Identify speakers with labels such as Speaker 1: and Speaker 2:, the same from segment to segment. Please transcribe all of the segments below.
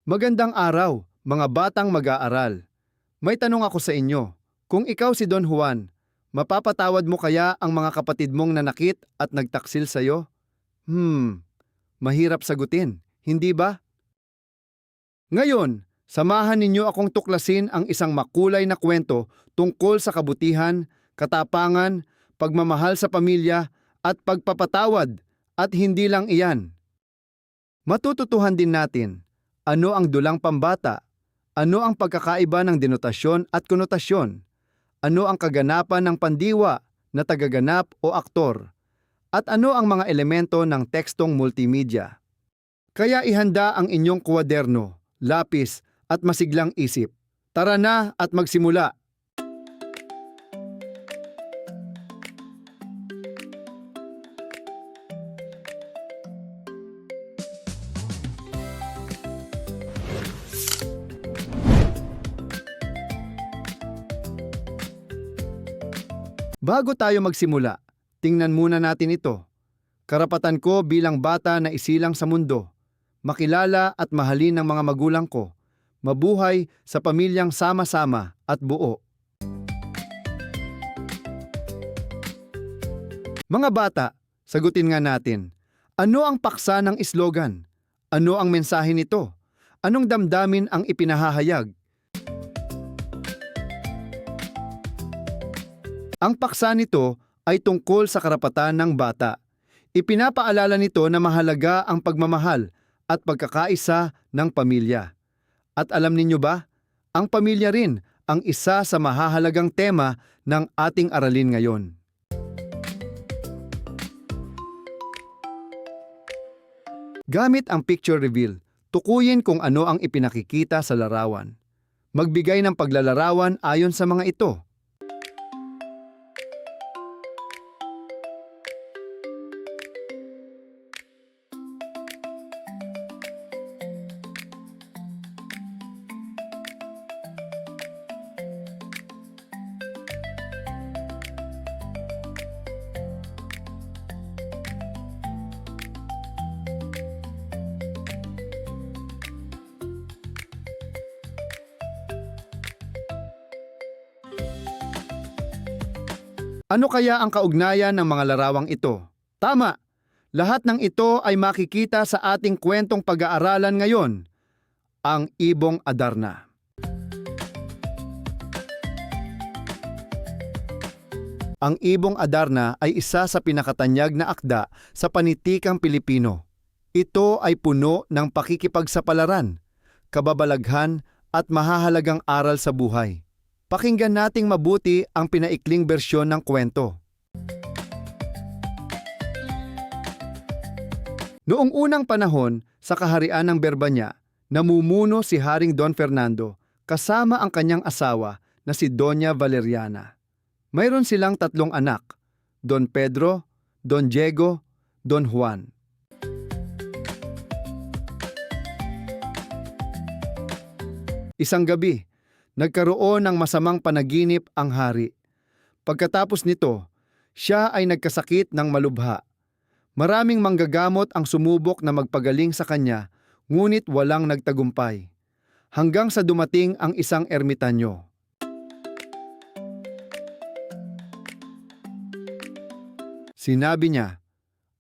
Speaker 1: Magandang araw, mga batang mag-aaral. May tanong ako sa inyo. Kung ikaw si Don Juan, mapapatawad mo kaya ang mga kapatid mong nanakit at nagtaksil sa'yo? Mahirap sagutin, hindi ba? Ngayon, samahan ninyo akong tuklasin ang isang makulay na kwento tungkol sa kabutihan, katapangan, pagmamahal sa pamilya, at pagpapatawad, at hindi lang iyan. Matututuhan din natin, ano ang dulang pambata? Ano ang pagkakaiba ng denotasyon at konotasyon? Ano ang kaganapan ng pandiwa na tagaganap o aktor? At ano ang mga elemento ng tekstong multimedia? Kaya ihanda ang inyong kwaderno, lapis at masiglang isip. Tara na at magsimula! Bago tayo magsimula, tingnan muna natin ito. Karapatan ko bilang bata na isilang sa mundo, makilala at mahalin ng mga magulang ko, mabuhay sa pamilyang sama-sama at buo. Mga bata, sagutin nga natin, ano ang paksa ng slogan? Ano ang mensahe nito? Anong damdamin ang ipinahahayag? Ang paksa nito ay tungkol sa karapatan ng bata. Ipinapaalala nito na mahalaga ang pagmamahal at pagkakaisa ng pamilya. At alam ninyo ba, ang pamilya rin ang isa sa mahahalagang tema ng ating aralin ngayon. Gamit ang picture reveal, tukuyin kung ano ang ipinakikita sa larawan. Magbigay ng paglalarawan ayon sa mga ito. Ano kaya ang kaugnayan ng mga larawang ito? Tama! Lahat ng ito ay makikita sa ating kwentong pag-aaralan ngayon, ang Ibong Adarna. Ang Ibong Adarna ay isa sa pinakatanyag na akda sa panitikang Pilipino. Ito ay puno ng pakikipagsapalaran, kababalaghan at mahahalagang aral sa buhay. Pakinggan nating mabuti ang pinaikling bersyon ng kwento. Noong unang panahon sa kaharian ng Berbanya, namumuno si Haring Don Fernando kasama ang kanyang asawa na si Doña Valeriana. Mayroon silang 3 anak, Don Pedro, Don Diego, Don Juan. Isang gabi, nagkaroon ng masamang panaginip ang hari. Pagkatapos nito, siya ay nagkasakit ng malubha. Maraming manggagamot ang sumubok na magpagaling sa kanya, ngunit walang nagtagumpay. Hanggang sa dumating ang isang ermitanyo. Sinabi niya,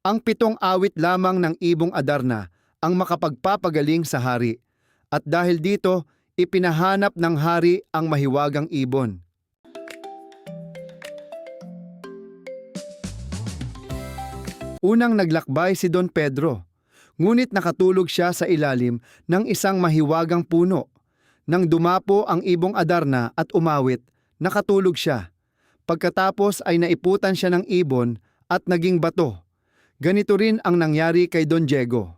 Speaker 1: ang 7 awit lamang ng Ibong Adarna ang makapagpapagaling sa hari, at dahil dito, ipinahanap ng hari ang mahiwagang ibon. Unang naglakbay si Don Pedro, ngunit nakatulog siya sa ilalim ng isang mahiwagang puno. Nang dumapo ang Ibong Adarna at umawit, nakatulog siya. Pagkatapos ay naiputan siya ng ibon at naging bato. Ganito rin ang nangyari kay Don Diego.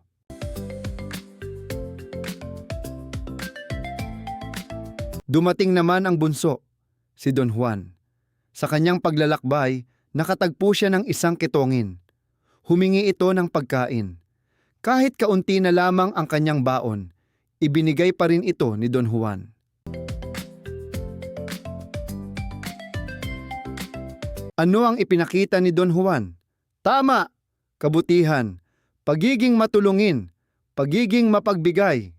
Speaker 1: Dumating naman ang bunso, si Don Juan. Sa kanyang paglalakbay, nakatagpo siya ng isang kitongin. Humingi ito ng pagkain. Kahit kaunti na lamang ang kanyang baon, ibinigay pa rin ito ni Don Juan. Ano ang ipinakita ni Don Juan? Tama! Kabutihan, pagiging matulungin, pagiging mapagbigay.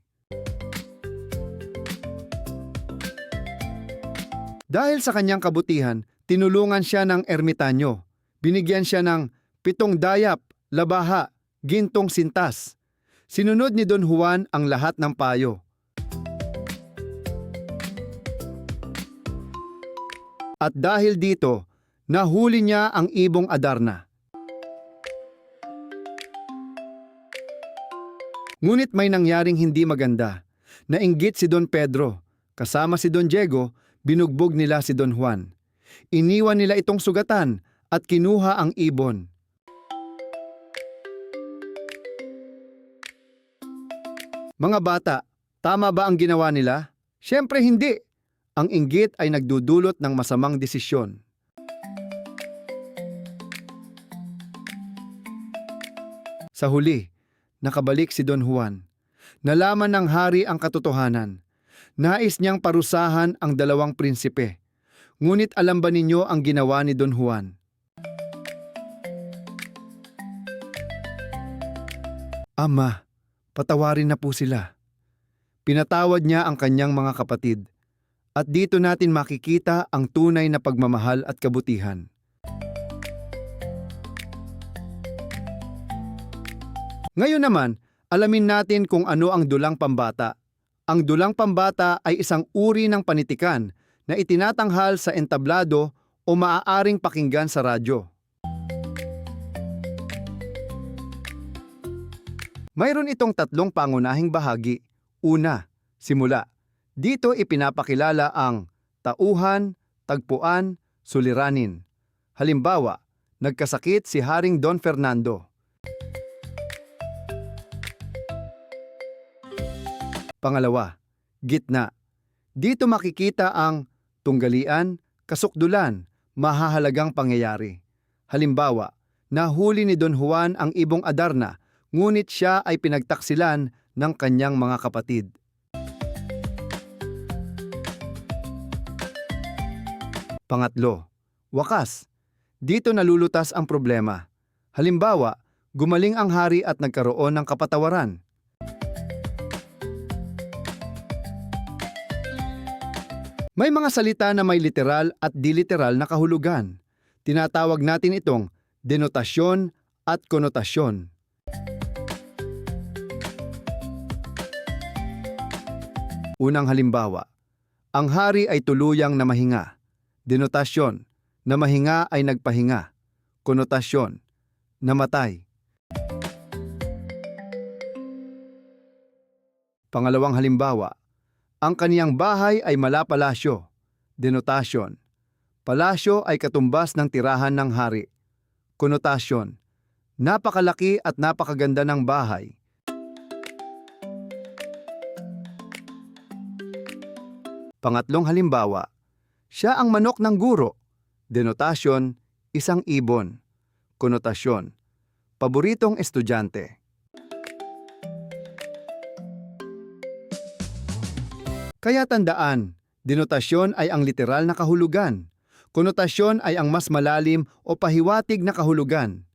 Speaker 1: Dahil sa kanyang kabutihan, tinulungan siya ng ermitanyo. Binigyan siya ng 7 dayap, labaha, gintong sintas. Sinunod ni Don Juan ang lahat ng payo. At dahil dito, nahuli niya ang ibong Adarna. Ngunit may nangyaring hindi maganda. Nainggit si Don Pedro. Kasama si Don Diego, binugbog nila si Don Juan. Iniwan nila itong sugatan at kinuha ang ibon. Mga bata, tama ba ang ginawa nila? Siyempre hindi. Ang inggit ay nagdudulot ng masamang desisyon. Sa huli, nakabalik si Don Juan. Nalaman ng hari ang katotohanan. Nais niyang parusahan ang 2 prinsipe. Ngunit alam ba ninyo ang ginawa ni Don Juan? Ama, patawarin na po sila. Pinatawad niya ang kanyang mga kapatid. At dito natin makikita ang tunay na pagmamahal at kabutihan. Ngayon naman, alamin natin kung ano ang dulang pambata. Ang dulang pambata ay isang uri ng panitikan na itinatanghal sa entablado o maaaring pakinggan sa radyo. Mayroon itong 3 pangunahing bahagi. Una, simula. Dito ipinapakilala ang tauhan, tagpuan, suliranin. Halimbawa, nagkasakit si Haring Don Fernando. Pangalawa, gitna. Dito makikita ang tunggalian, kasukdulan, mahahalagang pangyayari. Halimbawa, nahuli ni Don Juan ang ibong Adarna, ngunit siya ay pinagtaksilan ng kanyang mga kapatid. Pangatlo, wakas. Dito nalulutas ang problema. Halimbawa, gumaling ang hari at nagkaroon ng kapatawaran. May mga salita na may literal at di-literal na kahulugan. Tinatawag natin itong denotasyon at konotasyon. Unang halimbawa, ang hari ay tuluyang namahinga. Denotasyon, namahinga ay nagpahinga. Konotasyon, namatay. Pangalawang halimbawa, ang kaniyang bahay ay malapalasyo. Denotasyon, palasyo ay katumbas ng tirahan ng hari. Konotasyon, napakalaki at napakaganda ng bahay. Pangatlong halimbawa, siya ang manok ng guro. Denotasyon, isang ibon. Konotasyon, paboritong estudyante. Kaya tandaan, denotasyon ay ang literal na kahulugan. Konotasyon ay ang mas malalim o pahiwatig na kahulugan.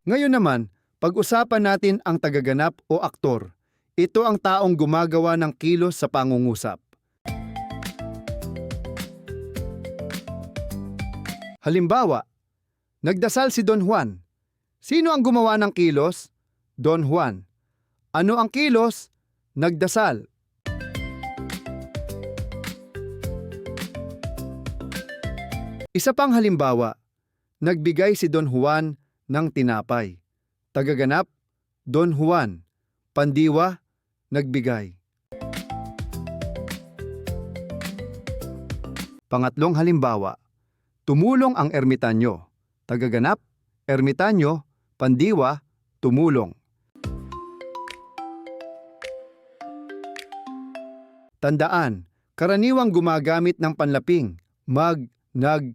Speaker 1: Ngayon naman, pag-usapan natin ang tagaganap o aktor. Ito ang taong gumagawa ng kilos sa pangungusap. Halimbawa, nagdasal si Don Juan. Sino ang gumawa ng kilos? Don Juan. Ano ang kilos? Nagdasal. Isa pang halimbawa, nagbigay si Don Juan ng tinapay. Tagaganap, Don Juan. Pandiwa, nagbigay. Pangatlong halimbawa, tumulong ang ermitanyo. Tagaganap, ermitanyo, pandiwa, tumulong. Tandaan, karaniwang gumagamit ng panlaping, mag, nag,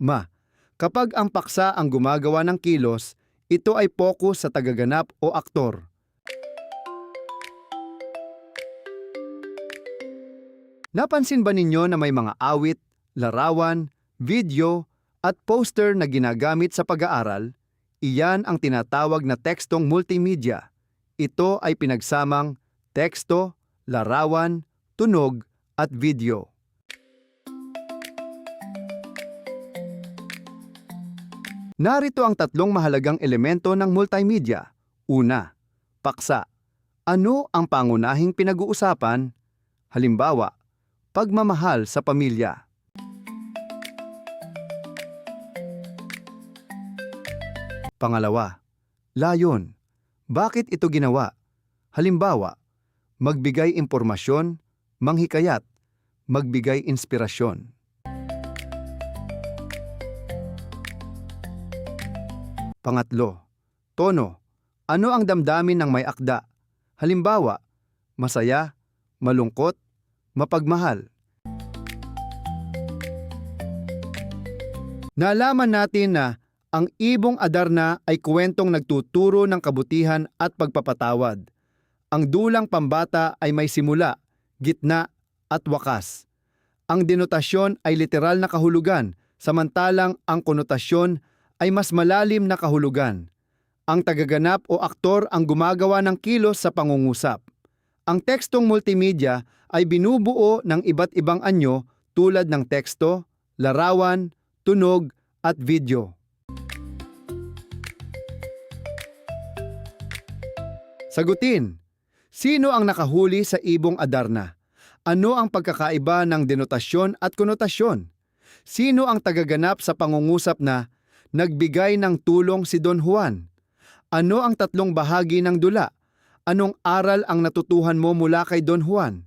Speaker 1: ma. Kapag ang paksa ang gumagawa ng kilos, ito ay focus sa tagaganap o aktor. Napansin ba ninyo na may mga awit, larawan, video, at poster na ginagamit sa pag-aaral? Iyan ang tinatawag na tekstong multimedia. Ito ay pinagsamang teksto, larawan, tunog, at video. Narito ang tatlong mahalagang elemento ng multimedia. Una, paksa. Ano ang pangunahing pinag-uusapan? Halimbawa, pagmamahal sa pamilya. Pangalawa, layon. Bakit ito ginawa? Halimbawa, magbigay impormasyon, manghikayat, magbigay inspirasyon. Pangatlo, tono. Ano ang damdamin ng may akda? Halimbawa, masaya, malungkot, mapagmahal. Nalaman natin na ang Ibong Adarna ay kwentong nagtuturo ng kabutihan at pagpapatawad. Ang dulang pambata ay may simula, gitna, at wakas. Ang denotasyon ay literal na kahulugan, samantalang ang konotasyon ay mas malalim na kahulugan. Ang tagaganap o aktor ang gumagawa ng kilos sa pangungusap. Ang tekstong multimedia ay binubuo ng iba't ibang anyo tulad ng teksto, larawan, tunog, at video. Sagutin. Sino ang nakahuli sa Ibong Adarna? Ano ang pagkakaiba ng denotasyon at konotasyon? Sino ang tagaganap sa pangungusap na nagbigay ng tulong si Don Juan? Ano ang tatlong bahagi ng dula? Anong aral ang natutuhan mo mula kay Don Juan?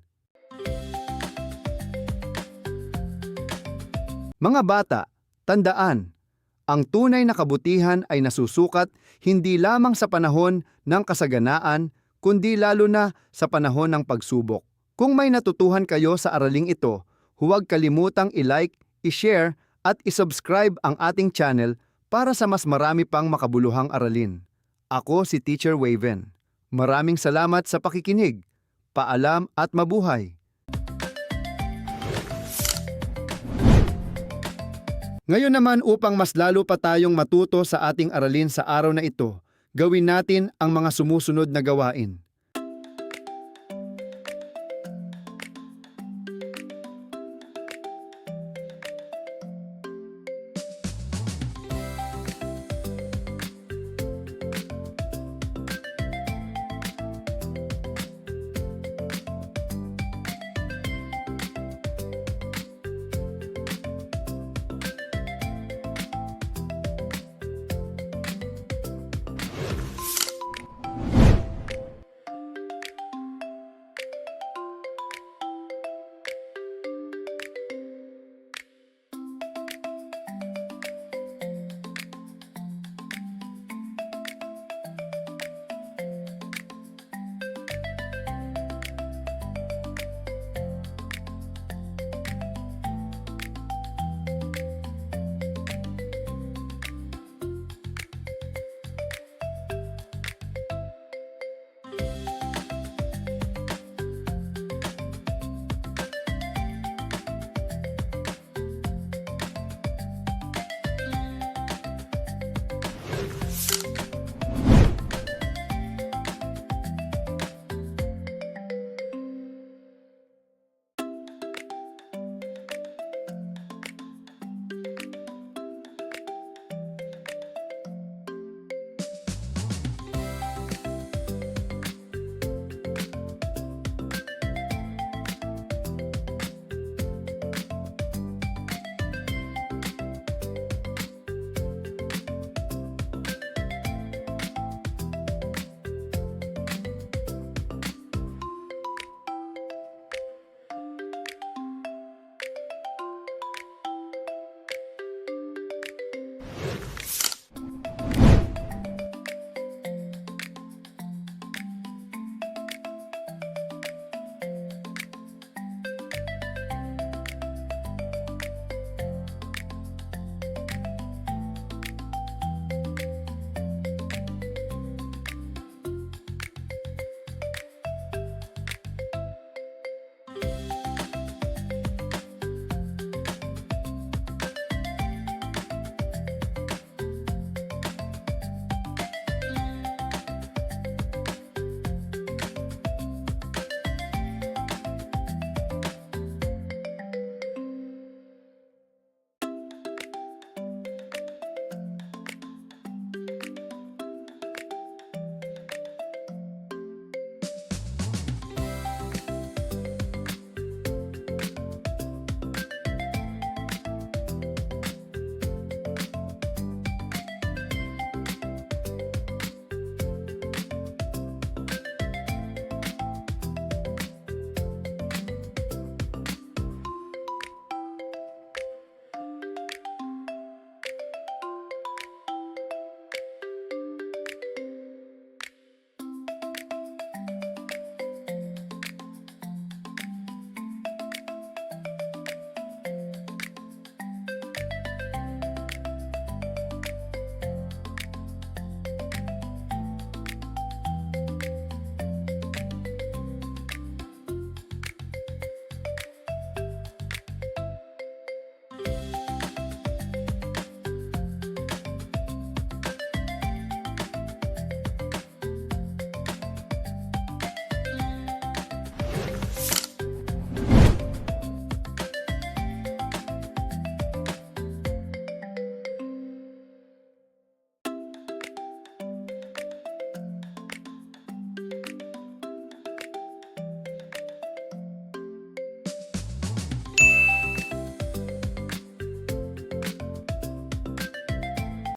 Speaker 1: Mga bata, tandaan, ang tunay na kabutihan ay nasusukat hindi lamang sa panahon ng kasaganaan, kundi lalo na sa panahon ng pagsubok. Kung may natutuhan kayo sa araling ito, huwag kalimutang i-like, i-share, at i-subscribe ang ating channel para sa mas marami pang makabuluhang aralin. Ako si Teacher Waven. Maraming salamat sa pakikinig. Paalam at mabuhay! Ngayon naman upang mas lalo pa tayong matuto sa ating aralin sa araw na ito, gawin natin ang mga sumusunod na gawain.